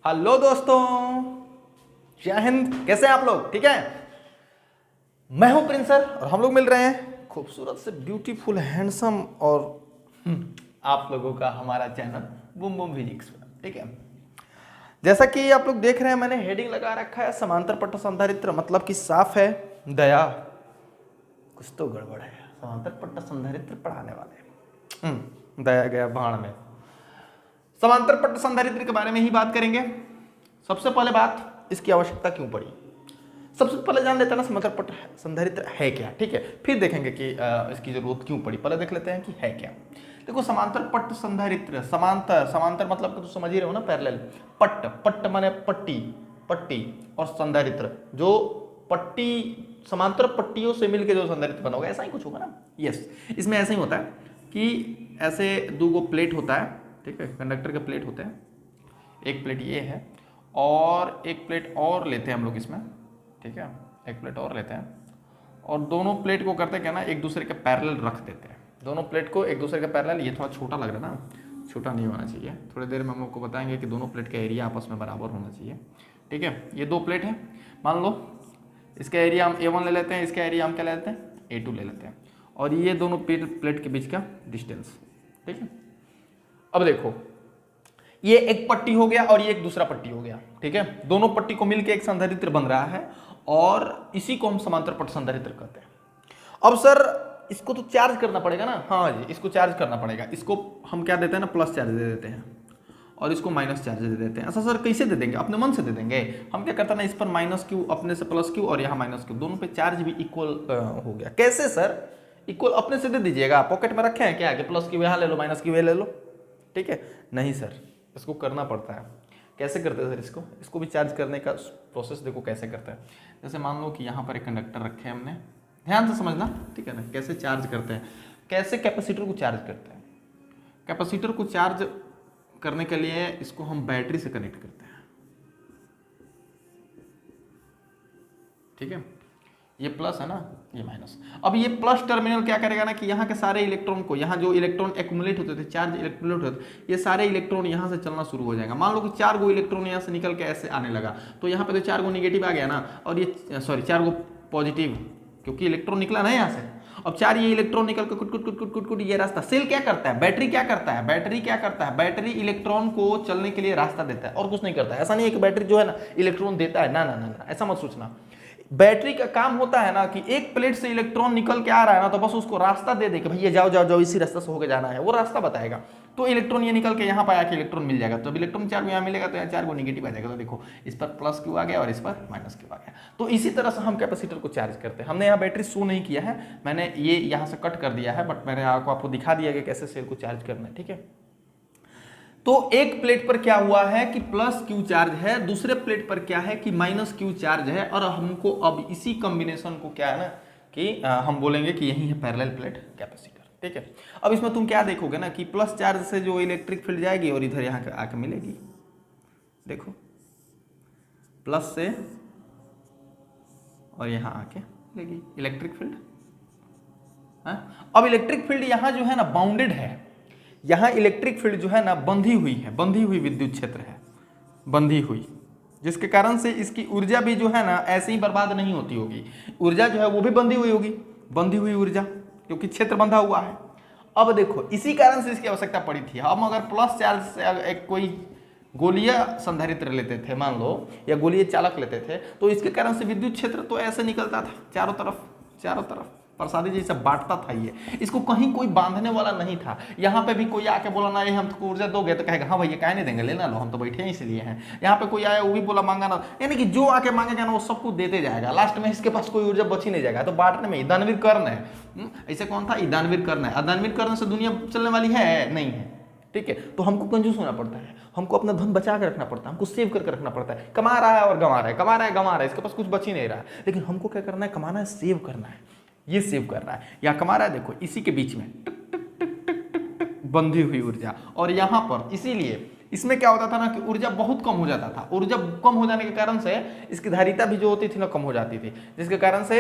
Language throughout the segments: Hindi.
हेलो दोस्तों, जय हिंद। कैसे हैं आप लोग? ठीक है, मैं हूं प्रिंस सर और हम लोग मिल रहे हैं खूबसूरत से ब्यूटीफुल हैंडसम और आप लोगों का हमारा चैनल बूम बूम फिजिक्स पर। ठीक है, जैसा कि आप लोग देख रहे हैं मैंने हेडिंग लगा रखा है समांतर पट्ट संधारित्र, मतलब कि साफ है दया कुछ तो गड़बड़ है। समांतर पट्ट संधारित्र पढ़ाने वाले दया गया भाड़ में। समांतर पट्ट संधारित्र के बारे में ही बात करेंगे। सबसे पहले बात, इसकी आवश्यकता क्यों पड़ी। सबसे पहले जान लेते हैं ना समांतर पट्ट संधारित्र है क्या। ठीक है, फिर देखेंगे कि इसकी जरूरत क्यों पड़ी। पहले देख लेते हैं कि है क्या। देखो, समांतर पट्ट संधारित्र, समांतर समांतर मतलब कि तो समझ ही रहे हो ना, पैरेलल। पट्ट पट्ट माने पट्टी, पट्टी और संधारित्र जो पट्टी समांतर पट्टियों से मिलकर जो संधारित्र बना होगा, ऐसा ही कुछ होगा ना। यस, इसमें ऐसा ही होता है कि ऐसे दो प्लेट होता है। ठीक है, कंडक्टर के प्लेट होते हैं। एक प्लेट ये है और एक प्लेट और लेते हैं हम लोग इसमें। ठीक है, एक प्लेट और लेते हैं और दोनों प्लेट को करते क्या ना, एक दूसरे के पैरेलल रख देते हैं। दोनों प्लेट को एक दूसरे के पैरेलल। ये थोड़ा छोटा लग रहा है ना, छोटा नहीं होना चाहिए। थोड़ी देर में हम आपको बताएंगे कि दोनों प्लेट का एरिया आपस में बराबर होना चाहिए। ठीक है, ये दो प्लेट है, मान लो इसका एरिया हम A1 ले लेते हैं, इसका एरिया हम क्या ले लेते हैं, A2 ले लेते हैं, और ये दोनों प्लेट के बीच का डिस्टेंस। ठीक है, अब देखो, ये एक पट्टी हो गया और ये एक दूसरा पट्टी हो गया। ठीक है, दोनों पट्टी को मिलकर एक संधारित्र बन रहा है और इसी को हम समांतर पट्ट संधारित्र कहते हैं। अब सर इसको तो चार्ज करना पड़ेगा ना। हाँ जी, इसको चार्ज करना पड़ेगा। इसको हम क्या देते हैं ना, प्लस चार्ज दे देते हैं और इसको माइनस चार्ज दे देते हैं। ऐसा सर कैसे दे देंगे? अपने मन से दे देंगे। हम क्या करते हैं ना, इस पर माइनस क्यू, अपने से प्लस क्यू और यहाँ माइनस क्यू, दोनों पे चार्ज भी इक्वल हो गया। कैसे सर? इक्वल अपने से दे दीजिएगा। पॉकेट में रखे हैं क्या कि प्लस क्यू यहाँ ले लो, माइनस क्यू ले लो। ठीक है, नहीं सर, इसको करना पड़ता है। कैसे करते हैं सर? इसको भी चार्ज करने का प्रोसेस देखो कैसे करते हैं। जैसे मान लो कि यहाँ पर एक कंडक्टर रखे हैं हमने, ध्यान से समझना। ठीक है ना, कैसे चार्ज करते हैं, कैसे कैपेसिटर को चार्ज करते हैं। कैपेसिटर को चार्ज करने के लिए इसको हम बैटरी से कनेक्ट करते हैं। ठीक है, ये प्लस है ना, ये माइनस। अब ये प्लस टर्मिनल क्या करेगा ना कि यहाँ के सारे इलेक्ट्रॉन को, यहाँ जो इलेक्ट्रॉन एक्युमुलेट होते थे, चार्ज एक्युमुलेट होते थे, ये सारे इलेक्ट्रॉन यहाँ से चलना शुरू हो जाएगा। मान लो कि 4 गो इलेक्ट्रॉन यहाँ से निकल के ऐसे आने लगा, तो यहाँ पे तो 4 गो निगेटिव आ गया ना, और ये 4 गो पॉजिटिव, क्योंकि इलेक्ट्रॉन निकला ना यहाँ से। अब 4 ये इलेक्ट्रॉन निकल के कुट कुट कुट कुट कुट कुट ये रास्ता। सेल क्या करता है, बैटरी क्या करता है, बैटरी क्या करता है, बैटरी इलेक्ट्रॉन को चलने के लिए रास्ता देता है और कुछ नहीं करता है। ऐसा नहीं है कि बैटरी जो है ना इलेक्ट्रॉन देता है, ना ना ना ना, ऐसा मत सोचना। बैटरी का काम होता है ना कि एक प्लेट से इलेक्ट्रॉन निकल के आ रहा है ना, तो बस उसको रास्ता दे दे कि भैया जाओ जाओ जाओ, इसी रास्ते से होकर जाना है, वो रास्ता बताएगा। तो इलेक्ट्रॉन ये निकल के यहाँ पर आके इलेक्ट्रॉन मिल जाएगा, तो अब इलेक्ट्रॉन 4 को यहाँ मिलेगा तो यहाँ 4 को निगेटिव आ जाएगा। तो देखो, इस पर प्लस क्यू आ गया और इस पर माइनस क्यू आ गया। तो इसी तरह से हम कैपेसिटर को चार्ज करते हैं। हमने यहाँ बैटरी शो नहीं किया है, मैंने ये यहाँ से कट कर दिया है, बट मैंने आपको दिखा दिया कि कैसे सेल को चार्ज करना है। ठीक है, तो एक प्लेट पर क्या हुआ है कि प्लस क्यू चार्ज है, दूसरे प्लेट पर क्या है कि माइनस क्यू चार्ज है, और हमको अब इसी कॉम्बिनेशन को क्या है ना कि हम बोलेंगे कि यही है पैरेलल प्लेट कैपेसिटर। ठीक है, अब इसमें तुम क्या देखोगे ना कि प्लस चार्ज से जो इलेक्ट्रिक फील्ड जाएगी और इधर यहाँ आके मिलेगी। देखो, प्लस से और यहाँ आके मिलेगी इलेक्ट्रिक फील्ड। अब इलेक्ट्रिक फील्ड यहाँ जो है ना बाउंडेड है, यहाँ इलेक्ट्रिक फील्ड जो है ना बंधी हुई है, बंधी हुई विद्युत क्षेत्र है, बंधी हुई, जिसके कारण से इसकी ऊर्जा भी जो है ना ऐसे ही बर्बाद नहीं होती होगी। ऊर्जा जो है वो भी बंधी हुई होगी, बंधी हुई ऊर्जा, क्योंकि क्षेत्र बंधा हुआ है। अब देखो, इसी कारण से इसकी आवश्यकता पड़ी थी। हम अगर प्लस चार्ज से एक कोई गोलीय संधारित्र लेते थे मान लो, या गोलीय चालक लेते थे, तो इसके कारण से विद्युत क्षेत्र तो ऐसे निकलता था चारों तरफ प्रसादी जैसा बांटता था। ये इसको कहीं कोई बांधने वाला नहीं था। यहाँ पे भी कोई आके बोला ना ये हम तुमको ऊर्जा दोगे, तो कहेगा हाँ भैया काहे नहीं देंगे, लेना लो, हम तो बैठे हैं इसलिए हैं। यहाँ पे कोई आया वो भी बोला मांगा ना, यानी कि जो आके मांगेगा ना वो सबको देते जाएगा, लास्ट में इसके पास कोई ऊर्जा बची नहीं जाएगा। तो बांटने में दानवीर कर्ण है। ऐसे कौन था? दानवीर कर्ण है। अदानवीर कर्ण से दुनिया चलने वाली है नहीं है। ठीक है, तो हमको कंजूस होना पड़ता है, हमको अपना धन बचा के रखना पड़ता है, हमको सेव करके रखना पड़ता है। कमा रहा है और गंवा रहा है, कमा रहा है गंवा रहा है, इसके पास कुछ बच ही नहीं रहा है। लेकिन हमको क्या करना है? कमाना है, सेव करना है। ये सेव कर रहा है या कमा रहा है, देखो इसी के बीच में टक टक टक टक टक टक बंधी हुई ऊर्जा। और यहाँ पर इसीलिए इसमें क्या होता था ना कि ऊर्जा बहुत कम हो जाता था। ऊर्जा कम हो जाने के कारण से इसकी धारिता भी जो होती थी ना कम हो जाती थी, जिसके कारण से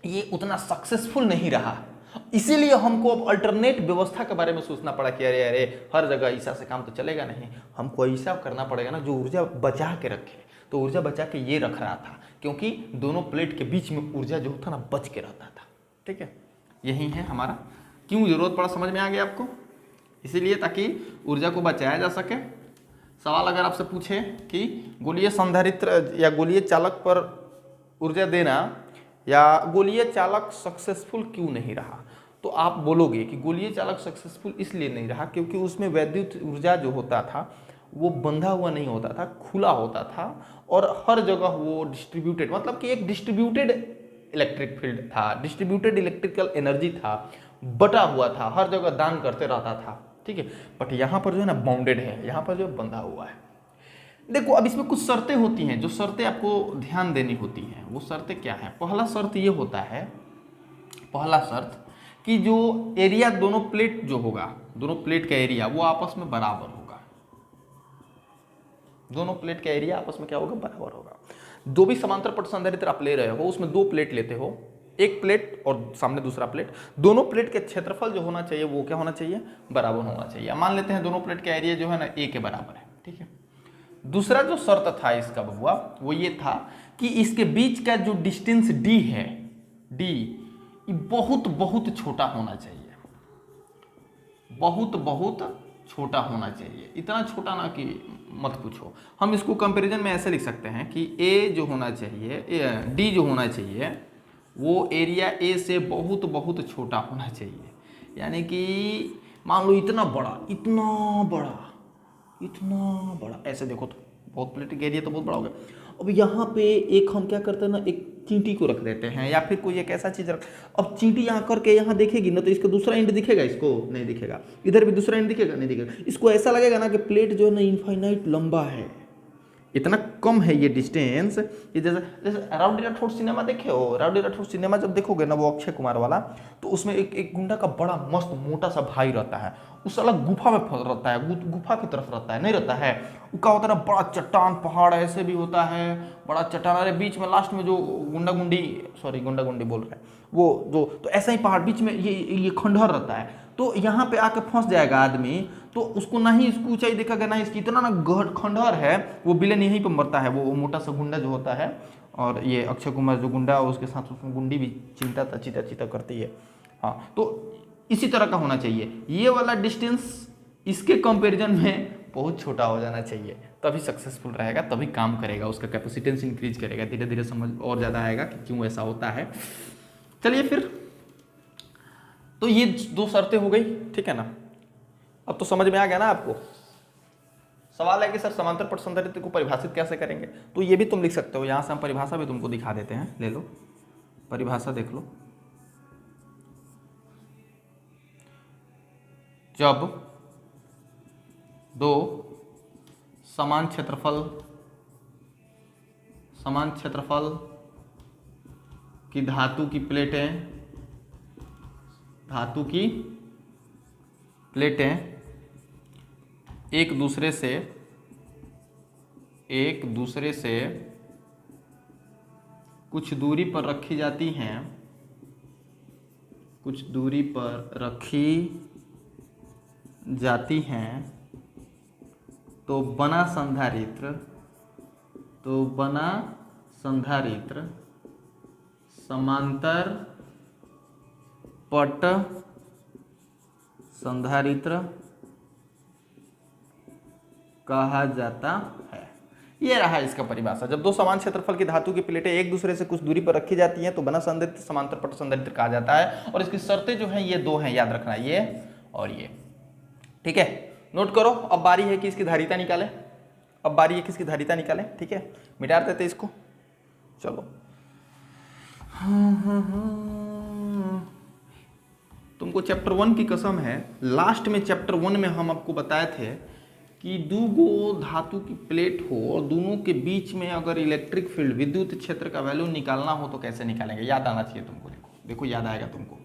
ये उतना सक्सेसफुल नहीं रहा। इसीलिए हमको अब अल्टरनेट व्यवस्था के बारे में सोचना पड़ा कि अरे अरे हर जगह ईसा से काम तो चलेगा नहीं, हमको ऐसा करना पड़ेगा ना जो ऊर्जा बचा के रखे। तो ऊर्जा बचा के ये रख रहा था क्योंकि दोनों प्लेट के बीच में ऊर्जा जो था ना बच के रहता था। ठीक है, यही है हमारा क्यों जरूरत पड़ा, समझ में आ गया आपको। इसीलिए ताकि ऊर्जा को बचाया जा सके। सवाल अगर आपसे पूछे कि गोलीय संधारित्र या गोलीय चालक पर ऊर्जा देना या गोलीय चालक सक्सेसफुल क्यों नहीं रहा, तो आप बोलोगे कि गोलीय चालक सक्सेसफुल इसलिए नहीं रहा क्योंकि उसमें वैद्युत ऊर्जा जो होता था वो बंधा हुआ नहीं होता था, खुला होता था और हर जगह वो डिस्ट्रीब्यूटेड, मतलब कि एक डिस्ट्रीब्यूटेड इलेक्ट्रिक फील्ड था, डिस्ट्रीब्यूटेड इलेक्ट्रिकल एनर्जी था, बटा हुआ था, हर जगह दान करते रहता था। ठीक है, बट यहाँ पर जो है ना बाउंडेड है, यहाँ पर जो बंधा हुआ है। देखो अब इसमें कुछ शर्तें होती हैं, जो शर्तें आपको ध्यान देनी होती हैं। वो शर्तें क्या है? पहला शर्त ये होता है, पहला शर्त कि जो एरिया दोनों प्लेट जो होगा, दोनों प्लेट का एरिया वो आपस में बराबर होगा। दोनों प्लेट का एरिया आपस में क्या होगा? बराबर होगा। जो भी समांतर पट संधारित्र आप ले रहे हो उसमें दो प्लेट लेते हो, एक प्लेट और सामने दूसरा प्लेट, दोनों प्लेट के क्षेत्रफल जो होना चाहिए वो क्या होना चाहिए? बराबर होना चाहिए। मान लेते हैं दोनों प्लेट का एरिया जो है ना ए के बराबर है। ठीक है, दूसरा जो शर्त था इसका बबुआ वो ये था कि इसके बीच का जो डिस्टेंस डी है, डी बहुत बहुत छोटा होना चाहिए, बहुत बहुत छोटा होना चाहिए। इतना छोटा ना कि मत पूछो। हम इसको कंपैरिजन में ऐसे लिख सकते हैं कि ए जो होना चाहिए, डी जो होना चाहिए वो एरिया ए से बहुत बहुत छोटा होना चाहिए। यानी कि मान लो इतना बड़ा, इतना बड़ा, इतना बड़ा, ऐसे देखो तो बहुत प्लेट एरिया तो बहुत बड़ा हो गया। अब यहाँ पे एक हम क्या करते हैं ना, एक चींटी को रख देते हैं या फिर कोई एक ऐसा चीज रख। अब चींटी यहाँ करके यहाँ देखेगी ना तो इसका दूसरा एंड दिखेगा, इसको नहीं दिखेगा, इधर भी दूसरा एंड दिखेगा, नहीं दिखेगा। इसको ऐसा लगेगा ना कि प्लेट जो है ना इनफाइनाइट लंबा है, इतना कम है ये डिस्टेंस। ये जैसे राउडी राठौड़ सिनेमा देखे हो, राउडी राठौड़ सिनेमा जब देखोगे ना वो अक्षय कुमार वाला, तो उसमें एक गुंडा का बड़ा मस्त मोटा सा भाई रहता है, उस अलग गुफा में रहता है, गुफा की तरफ रहता है, नहीं रहता है वो क्या होता है ना, बड़ा चट्टान पहाड़ ऐसे भी होता है, बड़ा चट्टान, अरे बीच में लास्ट में जो गुंडा गुंडी बोल रहे हैं वो जो, तो ऐसा ही पहाड़ बीच में ये खंडहर रहता है। तो यहाँ पे आके फंस जाएगा आदमी, तो उसको ना ही इसकी ऊंचाई देखेगा ना इसकी, इतना ना खंडहर है, वो विलेन यहीं पे मरता है, वो मोटा सा गुंडा जो होता है, और ये अक्षय कुमार जो गुंडा है उसके साथ उसमें गुंडी भी चीता करती है। हाँ, तो इसी तरह का होना चाहिए। ये वाला डिस्टेंस इसके कंपेरिजन में बहुत छोटा हो जाना चाहिए, तभी सक्सेसफुल रहेगा, तभी काम करेगा, उसका कैपेसिटेंस इंक्रीज करेगा, धीरे धीरे समझ और ज़्यादा आएगा कि क्यों ऐसा होता है। चलिए फिर, तो ये दो शर्तें हो गई, ठीक है ना। अब तो समझ में आ गया ना आपको। सवाल है कि सर समांतर पट संधारित्र को परिभाषित कैसे करेंगे, तो ये भी तुम लिख सकते हो। यहाँ से हम परिभाषा भी तुमको दिखा देते हैं, ले लो परिभाषा देख लो। जब दो समान क्षेत्रफल की धातु की प्लेटें एक दूसरे से कुछ दूरी पर रखी जाती हैं, तो बना संधारित्र समांतर पट संधारित्र कहा जाता है। ये रहा इसका परिभाषा। जब दो समान क्षेत्रफल की धातु की प्लेटें एक दूसरे से कुछ दूरी पर रखी जाती हैं तो बना संधारित्र समांतर पट संधारित्र कहा जाता है। और इसकी शर्तें जो हैं ये दो हैं, याद रखना, ये और ये, ठीक है। नोट करो। अब बारी है कि इसकी धारिता निकालें, ठीक है। मिटा देते इसको, चलो। तुमको चैप्टर 1 की कसम है, लास्ट में चैप्टर 1 में हम आपको बताए थे कि दो गो धातु की प्लेट हो और दोनों के बीच में अगर इलेक्ट्रिक फील्ड, विद्युत क्षेत्र का वैल्यू निकालना हो तो कैसे निकालेंगे। याद आना चाहिए तुमको। देखो याद आएगा तुमको,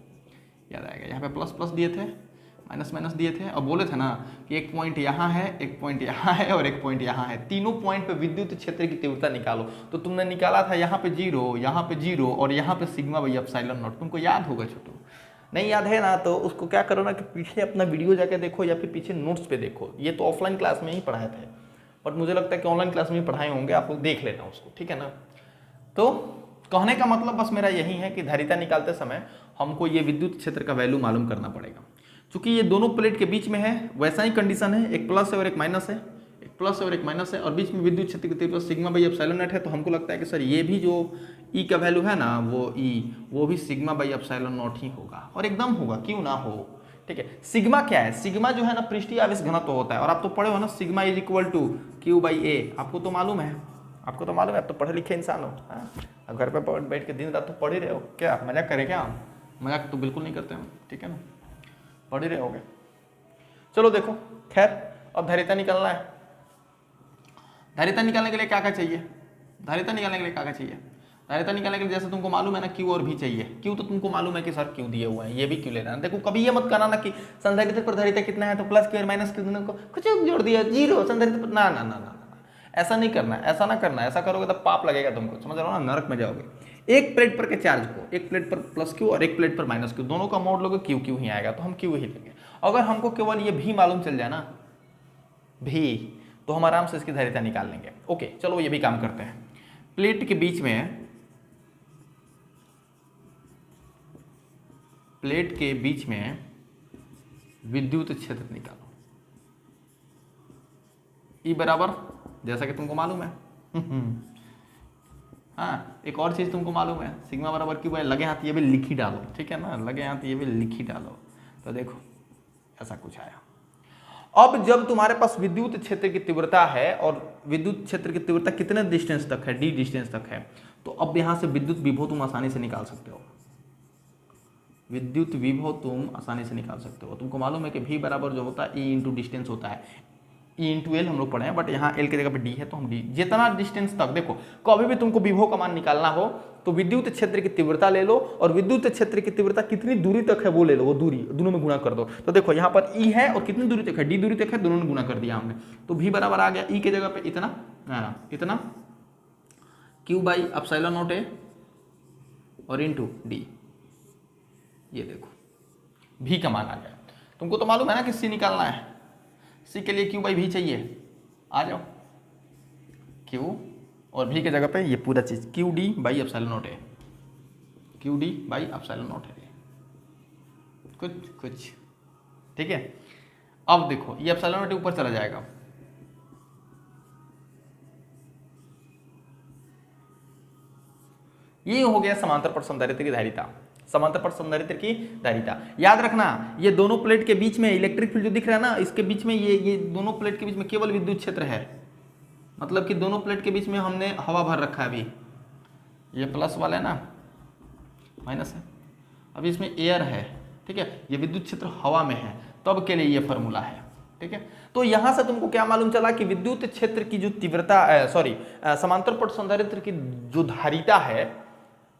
याद आएगा। यहाँ पे प्लस प्लस दिए थे, माइनस माइनस दिए थे, और बोले थे ना कि एक पॉइंट यहाँ है, एक पॉइंट यहाँ है और एक पॉइंट यहाँ है। तीनों पॉइंट पे विद्युत क्षेत्र की तीव्रता निकालो। तो तुमने निकाला था यहाँ पे 0, यहाँ पे 0 और यहाँ पे सिग्मा बाई एप्सिलॉन नॉट। तुमको याद होगा छोटू, नहीं याद है ना तो उसको क्या करो ना कि पीछे अपना वीडियो जाके देखो या फिर पीछे नोट्स पे देखो। ये तो ऑफलाइन क्लास में ही पढ़ाए थे, बट मुझे लगता है कि ऑनलाइन क्लास में ही पढ़ाए होंगे, आप लोग देख लेना उसको, ठीक है ना। तो कहने का मतलब बस मेरा यही है कि धारिता निकालते समय हमको ये विद्युत क्षेत्र का वैल्यू मालूम करना पड़ेगा। चूंकि ये दोनों प्लेट के बीच में है, वैसा ही कंडीशन है, एक प्लस है और एक माइनस है, एक प्लस है और एक माइनस है, और बीच में विद्युत क्षेत्र की तीव्रता सिग्मा बाई एप्सिलॉन नॉट है। तो हमको लगता है कि सर ये भी जो ई का वैल्यू है ना, वो ई वो भी सिग्मा बाई एप्सिलॉन नॉट ही होगा, और एकदम होगा, क्यों ना हो, ठीक है। सिग्मा क्या है? सिग्मा जो है ना पृष्ठीय आवेश घनत्व होता है, और आप तो पढ़े हो ना, sigma is equal to Q by A, आपको तो मालूम है, आपको तो मालूम है, आप तो पढ़े लिखे इंसान हो। अब घर पे बैठ के दिन रात तो पढ़ ही रहे हो, क्या मजाक करें क्या हम? मजाक तो बिल्कुल नहीं करते हम, ठीक है ना, पढ़ ही रहे होगे। चलो देखो, खैर अब धारिता निकालना है। धारिता निकालने के लिए क्या क्या चाहिए? धारिता निकालने के लिए क्या क्या चाहिए? धारिता निकालने के लिए जैसे तुमको मालूम है ना, क्यू और भी चाहिए। क्यू तो तुमको मालूम है कि सर क्यू दिए हुए हैं, ये भी क्यू लेना है। देखो कभी ये मत करना ना कि संधारित्र पर धारिता कितना है तो प्लस क्यू और माइनस क्यू दोनों को कुछ जोड़ दिया जीरो संधारित्र पर, ना ना ना ना, ऐसा नहीं करना, ऐसा ना करना। ऐसा करोगे तो पाप लगेगा तुमको, समझ रहे हो ना, नरक में जाओगे। एक प्लेट पर के चार्ज को, एक प्लेट पर प्लस क्यू और एक प्लेट पर माइनस क्यू, दोनों का मोड लोगे क्यू क्यू ही आएगा, तो हम क्यू ही लेंगे। अगर हमको केवल ये भी मालूम चल जाए ना, भी, तो हम आराम से इसकी धारिता निकाल लेंगे। ओके चलो ये भी काम करते हैं। प्लेट के बीच में, प्लेट के बीच में विद्युत क्षेत्र निकालो। ई बराबर, जैसा कि तुमको मालूम है हाँ, एक और चीज तुमको मालूम है, सिग्मा बराबर क्यू बाई, लगे हाथ ये भी लिख ही डालो, ठीक है ना, लगे हाथ ये भी लिख ही डालो। तो देखो ऐसा कुछ आया। अब जब तुम्हारे पास विद्युत क्षेत्र की तीव्रता है, और विद्युत क्षेत्र की तीव्रता कितने डिस्टेंस तक है, डी डिस्टेंस तक है, तो अब यहां से विद्युत विभव तुम आसानी से निकाल सकते हो। विद्युत विभव तुम आसानी से निकाल सकते हो। तुमको मालूम है कि v बराबर जो होता है ई इंटू डिस्टेंस होता है, ई इंटू एल हम लोग पढ़े हैं, बट यहाँ एल की जगह पे डी है, तो हम डी, जितना डिस्टेंस तक, देखो कभी भी तुमको विभव का मान निकालना हो तो विद्युत क्षेत्र की तीव्रता ले लो, और विद्युत क्षेत्र की तीव्रता कितनी दूरी तक है वो ले लो, वो दूरी दोनों में गुणा कर दो। तो देखो यहाँ पर ई है और कितनी दूरी तक है, डी दूरी तक है, दोनों में गुणा कर दिया हमने, तो v बराबर आ गया ई की जगह पे इतना Q by epsilon not a और इंटू डी। ये देखो भी का मान आ गया। तुमको तो मालूम है ना कि सी निकालना है, सी के लिए क्यू बाई भी चाहिए, आ जाओ, क्यू और भी के जगह पे ये पूरा चीज Q D by epsilon naught है, Q D by epsilon naught है, कुछ ठीक है। अब देखो ये एप्सिलॉन नॉट ऊपर चला जाएगा, ये हो गया समांतर पट संधारित्र की धारिता। समांतर पट संधारित्र की धारिता याद रखना, ये दोनों प्लेट के बीच में इलेक्ट्रिक फील्ड जो दिख रहा है ना, इसके बीच में ये दोनों प्लेट के बीच में केवल विद्युत क्षेत्र है, मतलब कि दोनों प्लेट के बीच में हमने हवा भर रखा है। अभी ये प्लस वाला है ना, माइनस है, अभी इसमें एयर है, ठीक है, ये विद्युत क्षेत्र हवा में है, तब के लिए ये फॉर्मूला है, ठीक है। तो यहां से तुमको क्या मालूम चला कि विद्युत क्षेत्र की जो तीव्रता, समांतर पट संधारित्र की जो धारिता है,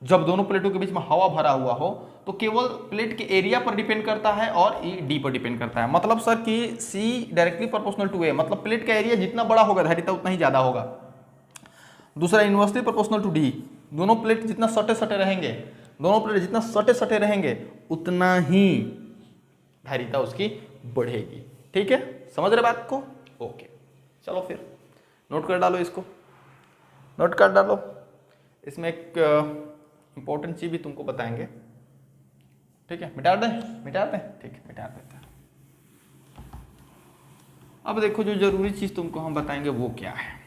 जब दोनों प्लेटों के बीच में हवा भरा हुआ हो, तो केवल प्लेट के एरिया पर डिपेंड करता है और ई डी पर डिपेंड करता है। मतलब सर कि सी डायरेक्टली प्रोपोर्शनल टू ए, मतलब प्लेट का एरिया जितना बड़ा होगा धारिता उतना ही ज्यादा होगा। दूसरा इनवर्सली प्रोपोर्शनल टू डी, दोनों प्लेट जितना सटे सटे रहेंगे, दोनों प्लेट जितना सटे सटे रहेंगे उतना ही धारिता उसकी बढ़ेगी, ठीक है, समझ रहे बात को? ओके चलो फिर नोट कर डालो, इसको नोट कर डालो। इसमें एक इंपॉर्टेंट चीज भी तुमको बताएंगे, ठीक है, मिटा दें, ठीक है, मिटा देते हैं। अब देखो जो जरूरी चीज तुमको हम बताएंगे वो क्या है।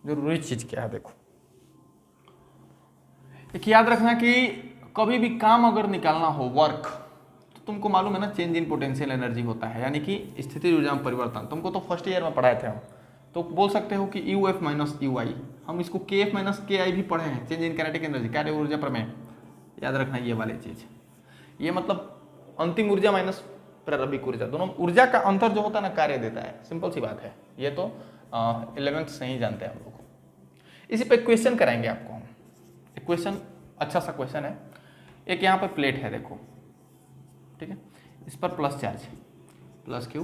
जरूरी चीज क्या है, देखो एक याद रखना कि कभी भी काम अगर निकालना हो, वर्क, तो तुमको मालूम है ना चेंज इन पोटेंशियल एनर्जी होता है, यानी कि स्थितिज ऊर्जा में परिवर्तन। तुमको तो फर्स्ट ईयर में पढ़ाए थे हम, तो बोल सकते हो कि यू एफ माइनस यू आई, हम इसको के एफ माइनस के आई भी पढ़े हैं, चेंज इन काइनेटिक एनर्जी, कार्य ऊर्जा प्रमेय, याद रखना ये वाली चीज। ये मतलब अंतिम ऊर्जा माइनस प्रारंभिक ऊर्जा, दोनों ऊर्जा का अंतर जो होता है ना कार्य देता है, सिंपल सी बात है, ये तो 11th से ही जानते हैं हम लोग। इसी पे क्वेश्चन कराएंगे आपको हम, एक क्वेश्चन अच्छा सा क्वेश्चन है। एक यहाँ पे प्लेट है देखो, ठीक है, इस पर प्लस चार्ज, प्लस क्यू,